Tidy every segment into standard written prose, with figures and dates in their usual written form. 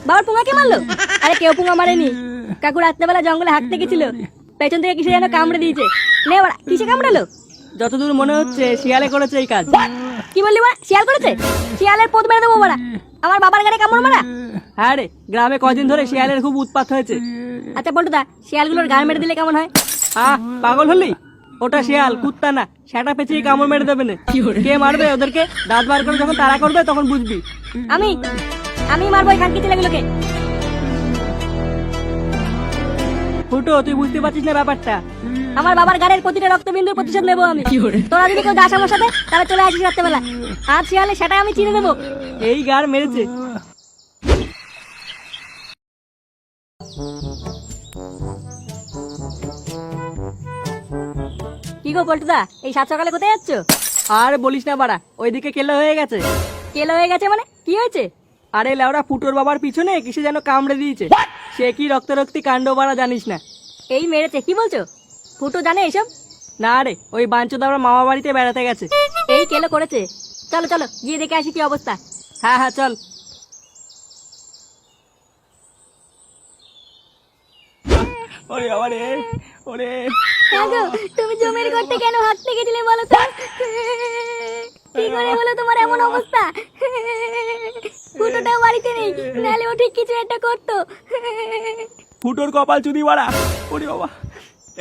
বাবার পুঙা কে মারলো? আরে কেউ পুঙা মারেনি, কাকু রাত্রেবেলা জঙ্গলে হাঁটতে গেছিল, পেছন থেকে কিসে যেন কামড়ে দিয়েছে। নে বাড়া, কিসে কামড়ালো? যতদূর মনে হচ্ছে শিয়ালে করেছে এই কাজ। কি বললি বাড়া? শিয়াল করেছে? শিয়ালের পোদ মেরে দেবো বাড়া, আমার বাবার গাড়ি কামড় মারা। হ্যাঁ রে, গ্রামে কদিন ধরে শিয়ালের খুব উৎপাত হয়েছে। আচ্ছা পল্টুদা, শিয়ালগুলোর গাল মেরে দিলে কেমন হয়? পাগল হলি? ওটা শিয়াল, কুত্তা না। সেটা পেঁচিয়ে কামড় মেরে দেবে না। কে মারবে ওদেরকে? দাঁত বার করে যখন তাড়া করবে তখন বুঝবি। আমি আমি মারবো এই খানকি ছেলেগুলোকে। ফুটো, তুই বুঝতে পারছিস না ব্যাপারটা? আমার বাবার গাড়ির প্রতিটা রক্তবিন্দুর প্রতিশোধ নেবো আমি। তোরা যদি কেউ যাস আমার সাথে, তাহলে চলে আসিস রাত্রেবেলা। আর শিয়ালে সেটা আমি চিনে নেবো। এই গার মেরেছে। কি গো পল্টুদা, এই সাত সকালে কোথায় যাচ্ছ? আর বলিস না বাড়া, ওইদিকে কেলো হয়ে গেছে। কেলো হয়ে গেছে মানে? কি হয়েছে? আরে লেওরা, ফুটোর বাবার পিছনে কিসে যেন কামড়ে দিয়েছে। সে কি রক্তারক্তি কাণ্ড বাড়া জানিস না। এই মেরেছে? কি বলছো? ফুটো জানে এসব? না রে, ওই বাঞ্চোদা আমার মামা বাড়িতে বেড়াতে গেছে। এই কেলো করেছে? চলো চলো গিয়ে দেখে আসি কি অবস্থা। হ্যাঁ হ্যাঁ, চল। ওরে বাবা রে, ওরে। কাকু, তুমি জমির করতে কেন হাঁটতে গেছিলে বলো তো? কি করে হলো তোমার এমন অবস্থা? ফুটোটাও বাড়িতে নেই, নাহলে ও ঠিক কিছু একটা করতো। ফুটোর কপাল চুদি বাড়া। ওরে বাবা,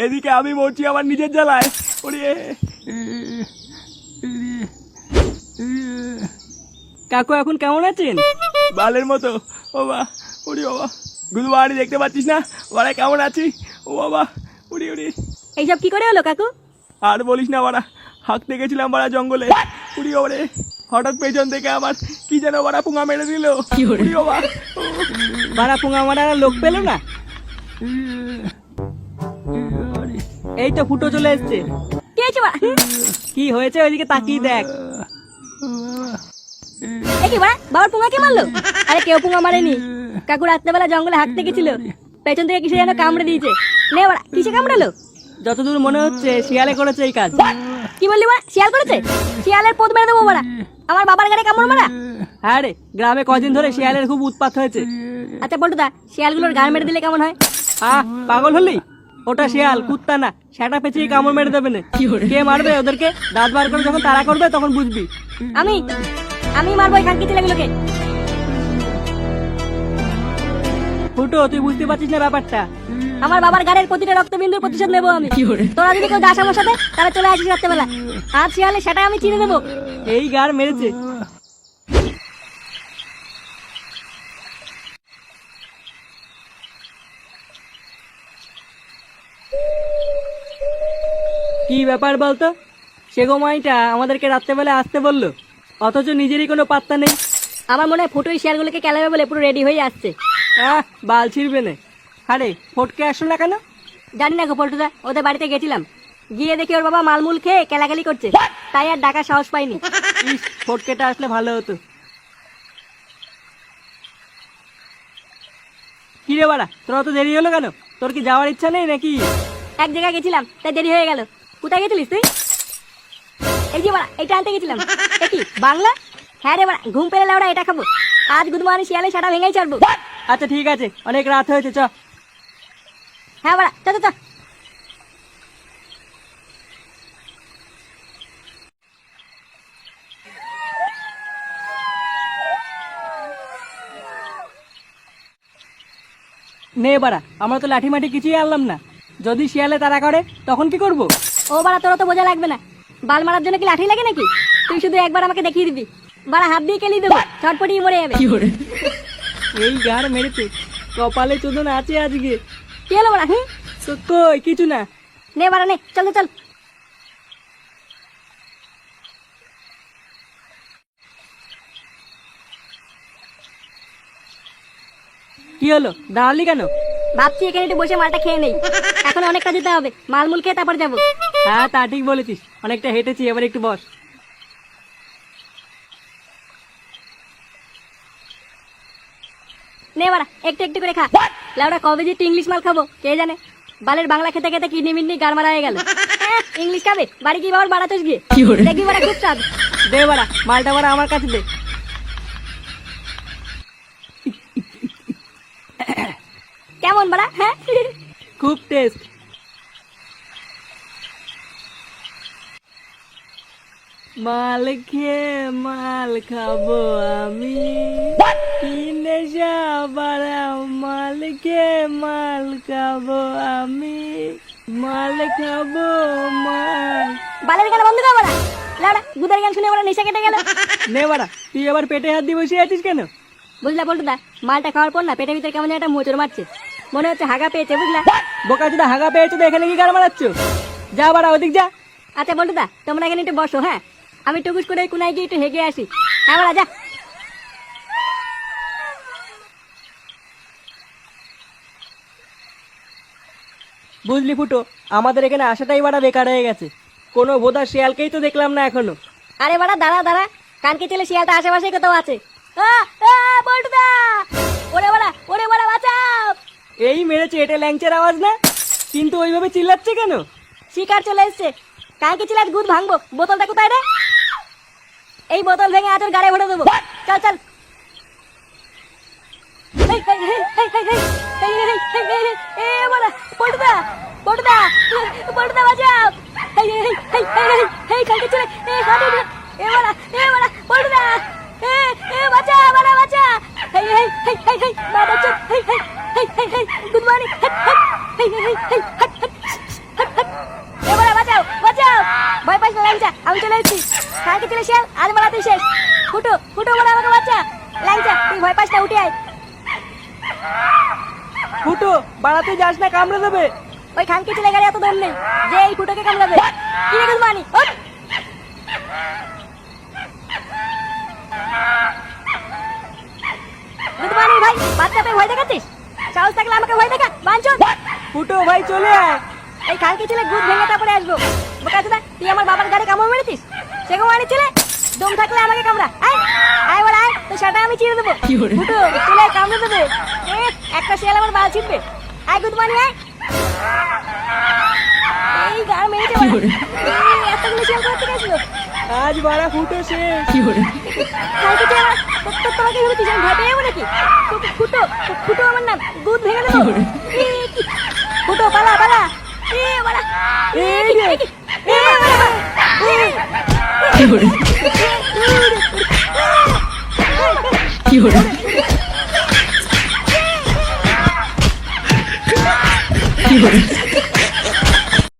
এদিকে আমি মরছি আমার নিজের জ্বালায়। ওরে। কাকু এখন কেমন আছেন? বালের মতো। ও বাবা, ওরে বাবা, গুলু বাড়ি দেখতে পাচ্ছিস না বাড়া কেমন আছি? ও বাবা, উড়ি উড়ি। এইসব কি করে হলো কাকু? আর বলিস না বাড়া, হাঁকতে গেছিলাম বাড়া জঙ্গলে। উড়ি ওরে, হঠাৎ পেছন থেকে আমার কি যেন বাড়া পুঙা মেরে দিল। উড়ি বাবা, বাড়া পুঙা মারার লোক পেল না। এই তো ফুটো চলে এসছে। কি হয়েছে বাড়া? কি হয়েছে ওইদিকে তাকিয়ে দেখ। এ কি বাড়া, বাবার পুঙা কে মারলো? আরে কেউ পুঙা মারেনি, কাকু রাত্রেবেলা জঙ্গলে হাঁটতে গেছিল, পেছন থেকে কিসে যেন কামড়ে দিয়েছে। নে বাড়া, কিসে কামড়ালো? যতদূর মনে হচ্ছে শিয়ালে করেছে এই কাজ। কি বললি বাড়া? শিয়াল করেছে? শিয়ালের পোদ মেরে দেবো বাড়া, আমার বাবার গাড়ি কামড় মারা। হ্যাঁ রে, গ্রামে কদিন ধরে শিয়ালের খুব উৎপাত হয়েছে। আচ্ছা পল্টুদা, শিয়ালগুলোর গাল মেরে দিলে কেমন হয়? পাগল হলি? ওটা শিয়াল, কুত্তা না। সেটা পেঁচিয়ে কামড় মেরে দেবে না। কে মারবে ওদেরকে? দাঁত বার করে যখন তাড়া করবে তখন বুঝবি। আমি আমি মারবো এই খানকি ছেলেগুলোকে। ফুটো, তুই বুঝতে পারছিস না ব্যাপারটা? আমার বাবার গাড়ির প্রতিটা রক্তবিন্দুর প্রতিশোধ নেবো আমি। তোরা যদি কেউ যাস আমার সাথে, তাহলে চলে আসিস রাত্রেবেলা। আর শিয়ালে সেটা আমি চিনে নেবো। এই গার মেরেছে। কি ব্যাপার বলতো? সেগো মাইটা আমাদেরকে রাত্রেবেলা আসতে বললো, অথচ নিজেরই কোনো পাত্তা নেই। আমার মনে হয় ফুটো শিয়ালগুলোকে কেলাবে বলে পুরো রেডি হয়ে আসছে। বাল ছিড়বে না। আরে ফটকে আসলো না কেন? জানি না গো পল্টুদা, ওদের বাড়িতে গেছিলাম, গিয়ে দেখি ওর বাবা মালমুল খেয়ে কেলাকেলি করছে, তাই আর ডাকার সাহস পাইনি। ইস, ফটকেটা আসলে ভালো হতো। কি রে বাড়া, তোর অত দেরি হলো কেন? তোর কি যাওয়ার ইচ্ছা নেই নাকি? এক জায়গায় গেছিলাম, তাই দেরি হয়ে গেল। কোথায় গেছিলিস তুই? এই যে বাড়া, এটা আনতে গেছিলাম। এ কি বাংলা? হ্যাঁ রে বাড়া, ঘুম পেলে ওরা এটা খাবো। আজ গুদমানি শিয়ালে সেটা ভেঙেই ছাড়বো। আচ্ছা ঠিক আছে, অনেক রাত হয়েছে, চ। হ্যাঁ বাড়া, চ চ চ। নে বাড়া, আমরা তো লাঠি মাটি কিছুই আনলাম না। যদি শিয়ালে তাড়া করে তখন কি করব? ও বাড়া, তোর তো বোঝা লাগবে না, বাল মারার জন্য কি লাঠি লাগে নাকি? তুই শুধু একবার আমাকে দেখিয়ে দিবি, বাড়া হাত দিয়ে কেলি দেবো, ছটপটিয়ে মরে যাবে। এই গার মেরেছে, কপালে চোদন আছে আজকে। কি হলো বাড়া? তো কই কিছু না। নে বাড়া নে, চল চল। কি হলো, দাঁড়ালি কেন? ভাবছি এখানে একটু বসে মালটা খেয়ে নেই, এখন অনেকটা যেতে হবে, মালমুল খেয়ে তারপর যাবো। হ্যাঁ তা ঠিক বলেছিস, অনেকটা হেঁটেছি, এবার একটু বস। নে বাড়া, একটু একটু করে খা। লাউডা কবে যে একটু ইংলিশ মাল খাবো কে জানে, বালের বাংলা খেতে খেতে কিডনি মিডনি গার মারা হয়ে গেল। ইংলিশ খাবে? বাড়ি কি বাবার বাড়াতোস গিয়ে দেখবি বাড়া খুব স্বাদ। দে বাড়া, মালটা বাড়া আমার কাছে দে। কেমন বাড়া? হ্যাঁ খুব টেস্ট। মাল খেয়ে মাল খাবো আমি, কি নেশা বাড়া, মাল খেয়ে মাল খাবো আমি, মাল খাবো মাল। বালের গান বন্ধ কর বাড়া। লাউড়া গুদের গান শুনে আমার নেশা কেটে গেল। নে বাড়া, তুই আবার পেটে হাত দিয়ে বসে আছিস কেন? বুঝলা পল্টুদা, মালটা খাওয়ার পর না পেটের ভিতরে কেমন যেন একটা মোচড় মারছে, মনে হচ্ছে হাগা পেয়েছে বুঝলা। বোকা চোদা, হাগা পেয়েছো তো এখানে কি গান মারাচ্ছ? যা বাড়া ওদিক যা। আচ্ছা পল্টুদা, তোমরা এখানে একটু বসো, হ্যাঁ আমি টুকুস করে কোনায় গিয়ে একটু হেগে আসি। হ্যাঁ বাড়া যা। বুঝলি ফুটো, আমাদের এখানে আসাটাই বাড়া বেকার হয়ে গেছে। কোনো বোধা শিয়ালকেই তো দেখলাম না এখনো। আরে বাড়া দাঁড়া দাঁড়া, কানকে ছেলে শিয়ালটা আশেপাশেই কোথাও আছে। পল্টুদা, ওরে বাড়া বাঁচাও। এই মেরেছে, এটা ল্যাংচার আওয়াজ না? কিন্তু ওইভাবে চিল্লাচ্ছে কেন? শিকার চলে এসছে, কানকে ছেলে আজ গুদ ভাঙবো। বোতলটা কোথায় রে? এই বোতল ভেঙে আজ ওর গাড়ি ভরে দেবো। চল চল। পল্টুদা পল্টুদা পল্টুদা বাঁচাও। কালকে ছেলে পল্টুদা বাঁচা বাড়া বাঁচা। Good morning. এবারে বাঁচাও বাঁচাও। ভয় পাইস না ল্যাংচা, আমি চলে এসেছি। কালকে ছেলে শিয়াল, আজ মারা তুই শেষ। ফুটো ফুটো বলে আমাকে বাঁচা। ল্যাংচা তুই ভয় পাইস না, উঠে আয়। ফুটো বাড়াতে যাস না, কামড়ে দেবে। ওই খানকি ছেলে গাড়ি এত দম নেই যে এই ফুটোকে কামড়াবে। কি রে গুড মর্নিং? গুড মর্নিং ভাই, বাচ্চা পেয়ে ভয় দেখাচ্ছিস? সাহস থাকলে আমাকে ভয় দেখা, বাঞ্চন। ফুটো ভাই চলে আয়। এই খানকি ছেলে গুদ ভেঙে তারপরে আসবো। বোকাচোদা, তুই আমার বাবার গাড়ি কামড় মেরেছিস? সে কুমারী ছেলে, দম থাকলে আমাকে কামড়া। আয় আয় বড় আয়, তো সেটা আমি চিড়ে দেবো। ফুটো চলে কামড়ে দেবে। একটা শিয়াল আমার বাল ছিটবে। আয় গুড মর্নিং আয়। এই গাড় মেরেছে এতগুলো শিয়াল করতে গেছিল। আজ বাড়া ফুটো শেষ। খানকি ছেলে তোমাকে ভেবেছিস আমি ভয় পেয়ে যাবো নাকি? ফুটো ফুটো আমার নাম, গুদ ভেঙে দেবো। ফুটো পালা পালা। বাড়া কি